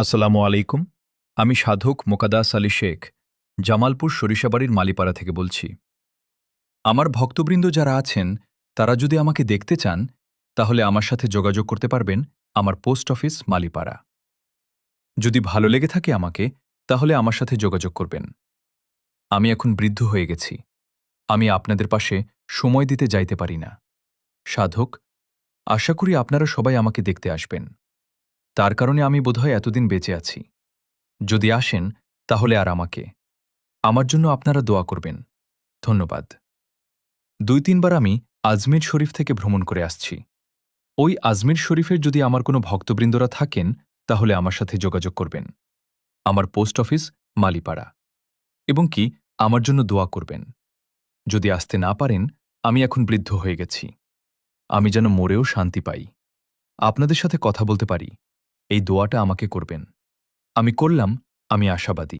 আসসালামু আলাইকুম। আমি সাধক মোকাদ্দাস আলী শেখ, জামালপুর সরিষাবাড়ির মালিপাড়া থেকে বলছি। আমার ভক্তবৃন্দ যারা আছেন, তারা যদি আমাকে দেখতে চান, তাহলে আমার সাথে যোগাযোগ করতে পারবেন আমার পোস্ট অফিস মালিপাড়া। যদি ভালো লেগে থাকে আমাকে, তাহলে আমার সাথে যোগাযোগ করবেন। আমি এখন বৃদ্ধ হয়ে গেছি। আমি আপনাদের পাশে সময় দিতে যাইতে পারি না। সাধক, আশা করি আপনারা সবাই আমাকে দেখতে আসবেন। তার কারণে আমি বোধহয় এতদিন বেঁচে আছি। যদি আসেন, তাহলে আর আমাকে আমার জন্য আপনারা দোয়া করবেন। ধন্যবাদ। ২-৩ বার আমি আজমির শরীফ থেকে ভ্রমণ করে আসছি। ওই আজমির শরীফের যদি আমার কোনো ভক্তবৃন্দরা থাকেন, তাহলে আমার সাথে যোগাযোগ করবেন। আমার পোস্ট অফিস মালিপাড়া। এবং কি আমার জন্য দোয়া করবেন। যদি আসতে না পারেন, আমি এখন বৃদ্ধ হয়ে গেছি। আমি যেন মরেও শান্তি পাই। আপনাদের সাথে কথা বলতে পারি, এই দোয়াটা আমাকে করবেন। আমি করলাম, আমি আশাবাদী।